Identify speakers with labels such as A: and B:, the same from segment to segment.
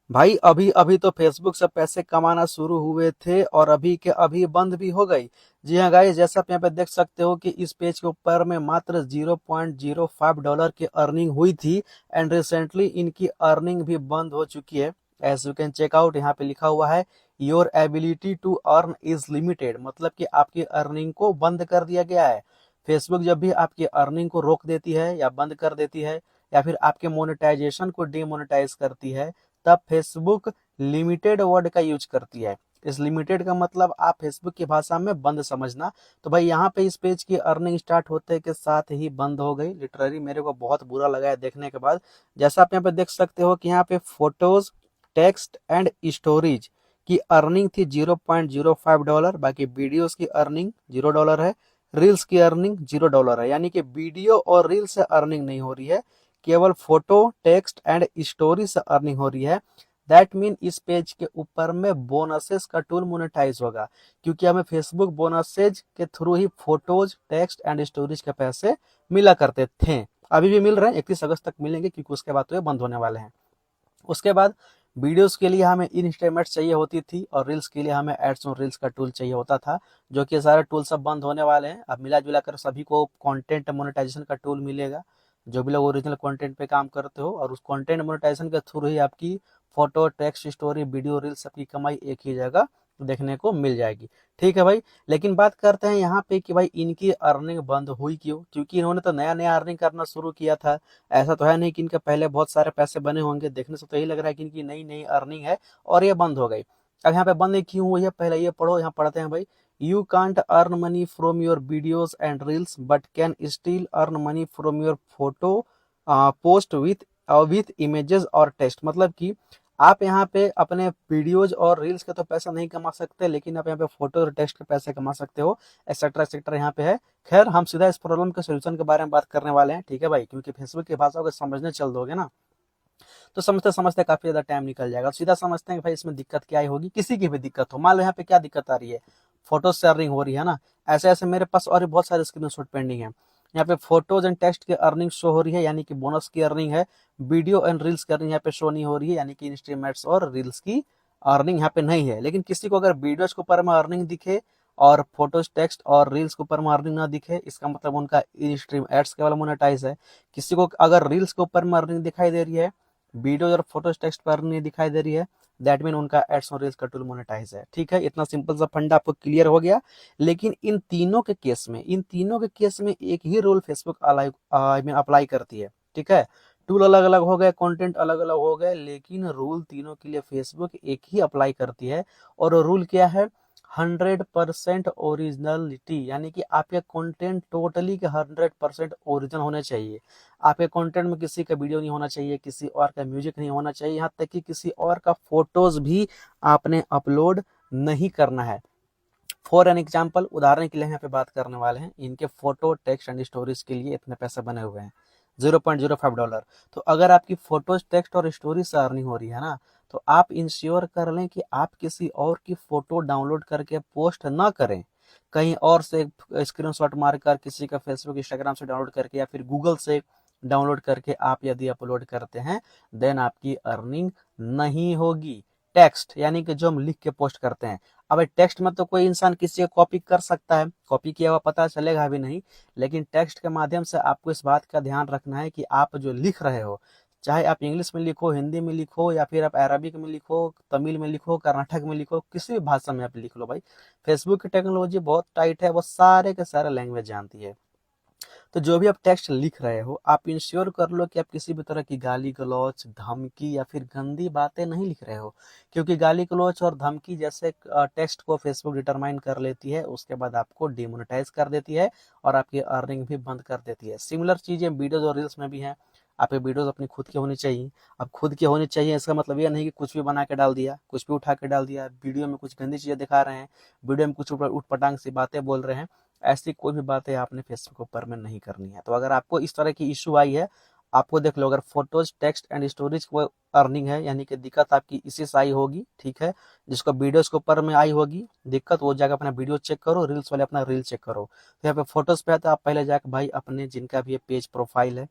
A: भाई अभी अभी तो फेसबुक से पैसे कमाना शुरू हुए थे और अभी के अभी बंद भी हो गई। जी हाँ गाइस, जैसा आप यहाँ पे देख सकते हो कि इस पेज के ऊपर में मात्र $0.05 की अर्निंग हुई थी एंड रिसेंटली इनकी अर्निंग भी बंद हो चुकी है। As you can check out, यहाँ पे लिखा हुआ है your ability to earn is limited, मतलब कि आपकी अर्निंग को बंद कर दिया गया है। फेसबुक जब भी आपकी अर्निंग को रोक देती है या बंद कर देती है या फिर आपके मोनेटाइजेशन को डीमोनेटाइज करती है, तब फेसबुक लिमिटेड वर्ड का यूज करती है। इस लिमिटेड का मतलब आप फेसबुक की भाषा में बंद समझना। तो भाई यहाँ पे इस पेज की अर्निंग स्टार्ट होते के साथ ही बंद हो गई। लिटरली मेरे को बहुत बुरा लगा है देखने के बाद। जैसा आप यहाँ पे देख सकते हो कि यहाँ पे फोटोज, टेक्स्ट एंड स्टोरेज की अर्निंग थी $0.05। बाकी वीडियोस की अर्निंग $0 है। रील्स की अर्निंग $0 है, यानी कि वीडियो और रील से अर्निंग नहीं हो रही है, केवल फोटो, टेक्स्ट एंड स्टोरी से अर्निंग हो रही है। दैट मीन इस पेज के ऊपर में बोनसेस का टूल मोनेटाइज होगा, क्योंकि हमें फेसबुक बोनसेज के through he photos, text and storage के पैसे मिला करते थे। अभी भी मिल रहे हैं, 31 अगस्त तक मिलेंगे, क्योंकि उसके बाद तो ये बंद होने वाले हैं। उसके बाद वीडियोस के लिए हमें इंस्ट्रूमेंट्स चाहिए होती थी और रील्स के लिए हमें एड्स और रील्स का टूल चाहिए होता था, जो कि सारे टूल सब बंद होने वाले हैं। अब मिला जुला कर सभी को कंटेंट मोनेटाइजेशन का टूल मिलेगा। जो भी लोग ओरिजिनल कंटेंट पे काम करते हो, और उस कंटेंट मोनेटाइजेशन के थ्रू ही आपकी photo, text, story, video, reels सबकी कमाई एक ही जगह देखने को मिल जाएगी। ठीक है भाई, लेकिन बात करते हैं यहाँ पे कि भाई इनकी अर्निंग बंद हुई क्यों? क्योंकि इन्होंने तो नया नया अर्निंग करना शुरू किया था। ऐसा तो है नहीं कि इनके पहले बहुत सारे पैसे बने होंगे। देखने से तो यही लग रहा है कि इनकी नई नई अर्निंग है और ये बंद हो गई। अब यहाँ पे बंद क्यों हुई है, पहले ये पढ़ो। यहाँ पढ़ते हैं भाई, you can't earn money from your videos and reels but can still earn money from your photo post with images और टेक्स्ट। मतलब कि आप यहाँ पे अपने वीडियोज और रील्स के तो पैसा नहीं कमा सकते, लेकिन आप यहाँ पे फोटो और टेक्स्ट के पैसे कमा सकते हो, एक्सेट्रा एक्सेट्रा यहाँ पे है। खैर, हम सीधा इस प्रॉब्लम के सोल्यूशन के बारे में बात करने वाले हैं, ठीक है भाई, क्योंकि फेसबुक की भाषा को समझने चल दोगे ना तो समझते समझते काफी ज्यादा टाइम निकल जाएगा। सीधा समझते हैं कि भाई इसमें दिक्कत क्या होगी। किसी की भी दिक्कत हो, मान लो यहाँ पे क्या दिक्कत आ रही है, फोटो शेयरिंग हो रही है ना। ऐसे ऐसे मेरे पास और भी बहुत सारे स्क्रीनशॉट पेंडिंग है। यहाँ पे फोटोज एंड टेक्स्ट की अर्निंग शो हो रही है, यानी कि बोनस की अर्निंग है। वीडियो एंड रील्स की अर्निंग यहाँ पे शो नहीं हो रही है, यानी कि इंस्ट्रीमेंट्स और रील्स की अर्निंग यहाँ पे नहीं है। लेकिन किसी को अगर वीडियोज के ऊपर में अर्निंग दिखे और फोटोज, टेक्स्ट और रील्स के ऊपर में अर्निंग ना दिखे, इसका मतलब उनका स्ट्रीम एड्स केवल मोनेटाइज है। किसी को अगर रील्स के ऊपर में अर्निंग दिखाई दे रही है, वीडियो और फोटोज, टेक्स्ट पर नहीं दिखाई दे रही है, दैट मीन उनका एड्स और रील्स का टूल मोनेटाइज है। ठीक है, इतना सिंपल सा फंडा आपको क्लियर हो गया। लेकिन इन तीनों के केस में एक ही रूल फेसबुक अप्लाई करती है। ठीक है, टूल अलग अलग हो गए, कंटेंट अलग अलग हो गए, लेकिन रूल तीनों के लिए फेसबुक एक ही अप्लाई करती है। और रूल क्या है? 100% ओरिजिनलिटी, यानी कि आपके कंटेंट टोटली के 100% ओरिजिनल होने चाहिए। आपके कंटेंट में किसी का वीडियो नहीं होना चाहिए, किसी और का म्यूजिक नहीं होना चाहिए, यहाँ तक कि किसी और का फोटोज भी आपने अपलोड नहीं करना है। फॉर एन एग्जाम्पल, उदाहरण के लिए यहाँ पे बात करने वाले हैं, इनके फोटो, टेक्स्ट एंड स्टोरीज के लिए इतने पैसे बने हुए हैं, $0.05। तो अगर आपकी फोटोज, टेक्स्ट और स्टोरी से अर्निंग हो रही है ना, तो आप इंश्योर कर लें कि आप किसी और की फोटो डाउनलोड करके पोस्ट ना करें। कहीं और से स्क्रीनशॉट मारकर, किसी का फेसबुक, इंस्टाग्राम से डाउनलोड करके या फिर गूगल से डाउनलोड करके आप यदि अपलोड करते हैं, देन आपकी अर्निंग नहीं होगी। टेक्स्ट यानी कि जो हम लिख के पोस्ट करते हैं। अब टेक्स्ट में तो कोई इंसान किसी को कॉपी कर सकता है, कॉपी किया हुआ पता चलेगा भी नहीं। लेकिन टेक्स्ट के माध्यम से आपको इस बात का ध्यान रखना है कि आप जो लिख रहे हो, चाहे आप इंग्लिश में लिखो, हिंदी में लिखो, या फिर आप अरबिक में लिखो, तमिल में लिखो, कर्नाटक में लिखो, किसी भी भाषा में आप लिख लो भाई। फेसबुक की टेक्नोलॉजी बहुत टाइट है, वो सारे के सारे लैंग्वेज जानती है। तो जो भी आप टेक्स्ट लिख रहे हो, आप इंश्योर कर लो कि आप किसी भी तरह की गाली गलौच, धमकी या फिर गंदी बातें नहीं लिख रहे हो। क्योंकि गाली गलौच और धमकी जैसे टेक्स्ट को फेसबुक डिटरमाइन कर लेती है, उसके बाद आपको डिमोनेटाइज कर देती है और आपकी अर्निंग भी बंद कर देती है। सिमिलर चीजें वीडियोज और रील्स में भी है। आपकी वीडियोज अपनी खुद की होनी चाहिए। अब खुद की होनी चाहिए, इसका मतलब ये नहीं कि कुछ भी बना के डाल दिया, कुछ भी उठा के डाल दिया, वीडियो में कुछ गंदी चीजें दिखा रहे हैं, वीडियो में कुछ उठपटांग सी बातें बोल रहे हैं। ऐसी कोई भी बातें आपने फेसबुक ऊपर में नहीं करनी है। तो अगर आपको इस तरह की इशू आई है, आपको देख लो, अगर फोटोज, टेक्स्ट एंड स्टोरेज को अर्निंग है, यानी कि दिक्कत आपकी इसी से आई होगी। ठीक है, जिसको वीडियोज के ऊपर में आई होगी दिक्कत, वो जाकर अपना वीडियो चेक करो, रील्स वाले अपना रील चेक करो। तो यहाँ पे फोटोज पे है, तो आप पहले जाकर भाई अपने जिनका भी ये पेज प्रोफाइल है,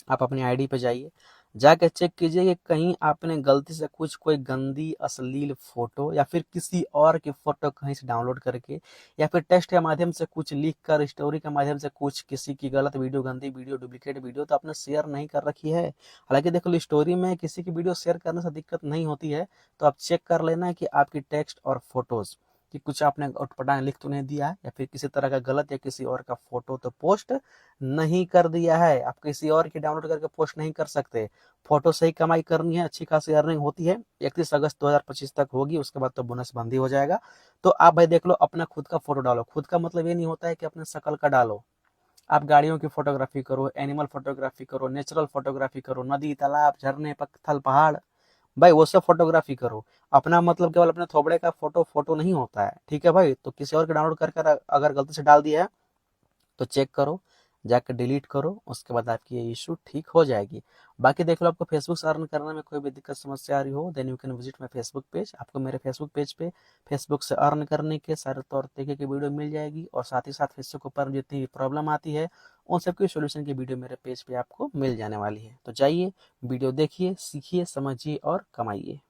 A: आप अपनी आईडी पे जाइए। जाके चेक कीजिए कि कहीं आपने गलती से कुछ कोई गंदी अश्लील फोटो या फिर किसी और की फोटो कहीं से डाउनलोड करके या फिर टेक्स्ट के माध्यम से कुछ लिख कर स्टोरी के माध्यम से कुछ किसी की गलत वीडियो, गंदी वीडियो, डुप्लीकेट वीडियो तो आपने शेयर नहीं कर रखी है। हालांकि देखो स्टोरी में किसी की वीडियो शेयर करने से दिक्कत नहीं होती है, तो आप चेक कर लेना कि आपकी टेक्स्ट और फोटोज कि कुछ आपने उटपटांग लिख तो नहीं दिया है या फिर किसी तरह का गलत या किसी और का फोटो तो पोस्ट नहीं कर दिया है। आप किसी और की डाउनलोड करके पोस्ट नहीं कर सकते। फोटो से ही कमाई करनी है, अच्छी खासी अर्निंग होती है। 31 अगस्त 2025 तक होगी, उसके बाद तो बोनस बंद ही हो जाएगा। तो आप भाई देख लो, अपना खुद का फोटो डालो। खुद का मतलब ये नहीं होता है कि अपने शकल का डालो। आप गाड़ियों की फोटोग्राफी करो, एनिमल फोटोग्राफी करो, नेचुरल फोटोग्राफी करो, नदी, तालाब, झरने, पत्थल, पहाड़, भाई वो सब फोटोग्राफी करो। अपना मतलब केवल अपने थोबड़े का फोटो फोटो नहीं होता है, ठीक है भाई। तो किसी और के डाउनलोड कर कर अगर गलती से डाल दिया है तो चेक करो, जाकर डिलीट करो, उसके बाद आपकी ये इशू ठीक हो जाएगी। बाकी देख लो, आपको फेसबुक से अर्न करने में कोई भी दिक्कत समस्या आ रही हो, then you can visit my Facebook page. आपको मेरे फेसबुक पेज पे फेसबुक से अर्न करने के सारे तौर तरीके की वीडियो मिल जाएगी, और साथ ही साथ फेसबुक पर जितनी भी प्रॉब्लम आती है उन सबकी सोल्यूशन की वीडियो मेरे पेज पे आपको मिल जाने वाली है। तो जाइए, वीडियो देखिए, सीखिए, समझिए और कमाइए।